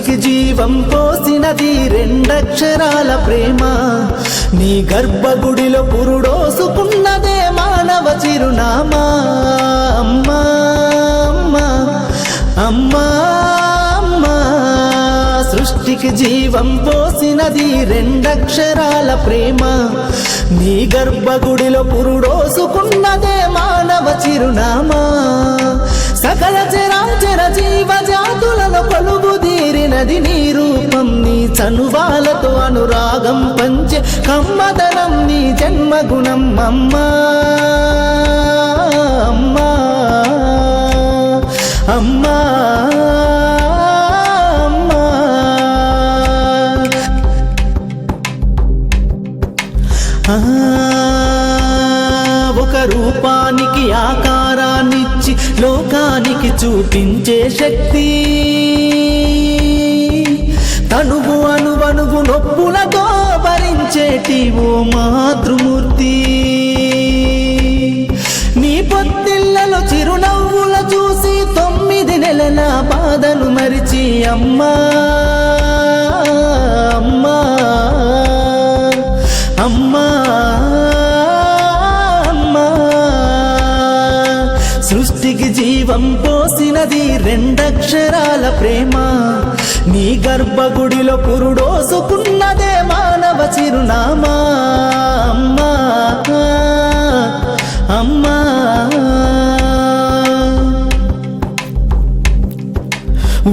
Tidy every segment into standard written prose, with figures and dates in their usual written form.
సృష్టికి జీవం పోసినది రెండక్షరాల ప్రేమ నీ గర్భగుడిలో పురుడోసుకున్నదే మానవ చిరునామా అమ్మా అమ్మా అమ్మా అమ్మా సృష్టికి జీవం పోసినది రెండక్షరాల ప్రేమ నీ గర్భగుడిలో పురుడోసుకున్నదే మానవ చిరునామా సకల చరాచర జీవ జాతులలో కొలువుదీరినది నీ రూపం నీ చనువాలతో అనురాగం పంచే కమ్మదనం నీ జన్మగుణం అమ్మా అమ్మా అమ్మా ఒక రూపానికి ఆకారాన్నిచ్చి లోకానికి చూపించే శక్తి తనువు అనువనువు నొప్పులతో భరించేటి ఓ మాతృమూర్తి నీ పొత్తిళ్లలో చిరునవ్వుల చూసి 9 నెలల బాధలు మరిచి అమ్మా అమ్మా అమ్మా అమ్మా సృష్టికి జీవం పోసినది రెండక్షరాల ప్రేమ నీ గర్భగుడిలో పురుడోసుకున్నదే మానవ చిరునామా అమ్మా అమ్మా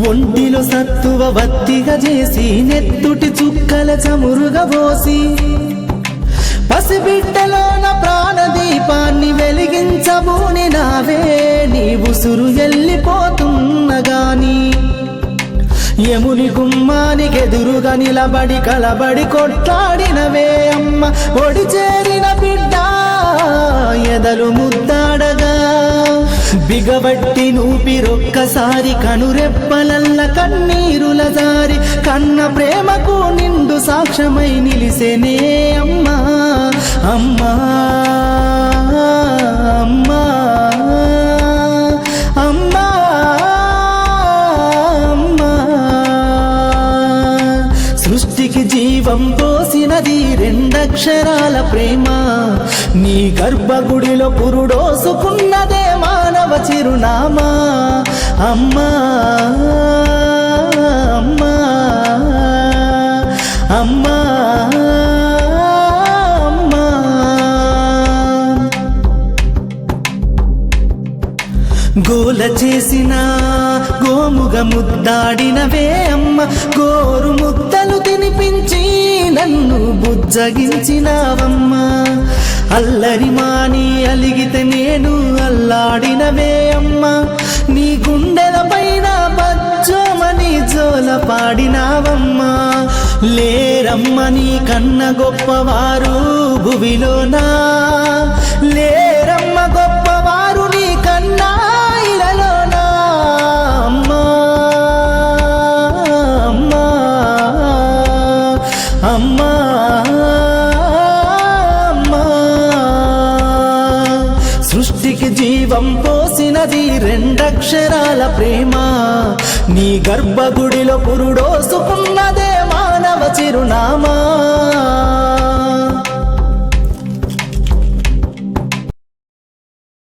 ఒంటిలో సత్తువ వత్తిగా చేసి నెత్తుటి చుక్కల చమురుగా పోసి పసిబిడ్డలోన ప్రాణదీపాన్ని వెలిగించబోని నావే నీ ఉసురు వెళ్ళిపోతున్నగాని యముని గుమ్మానికి ఎదురుగా నిలబడి కలబడి కొట్లాడినవే అమ్మ ఒడి చేరిన బిడ్డ ఎదలు ముద్దాడగా బిగబట్టి నూపిరొక్కసారి కనురెప్పలల్ల కన్నీరుల జారి కన్న ప్రేమకు నిండు సాక్ష్యమై నిలిసేనే అమ్మా అమ్మా అమ్మా అమ్మా అమ్మా సృష్టికి జీవం పోసినది రెండక్షరాల ప్రేమ నీ గర్భగుడిలో పురుడోసుకున్నదే మానవ చిరునామా అమ్మా అమ్మా అమ్మా అమ్మా గోల చేసిన గోముగ ముద్దాడినవే అమ్మ గోరు ముద్దలు తినిపించి నన్ను బుజ్జగించినావమ్మా అల్లరి మాని అలిగితే నేను అల్లాడినవే అమ్మా నీ గుండెల పైన బజ్జోమని జోల పాడినావమ్మా లేరమ్మ నీ కన్న గొప్పవారు భువిలోనా లేరమ్మ గొప్పవారు నీ కన్నా ఇలలోనా అమ్మా అమ్మా అమ్మా సృష్టికి జీవం పోసినది రెండక్షరాల ప్రేమ నీ గర్భగుడిలో పురుడోసుకున్నదే మానవ చిరునామా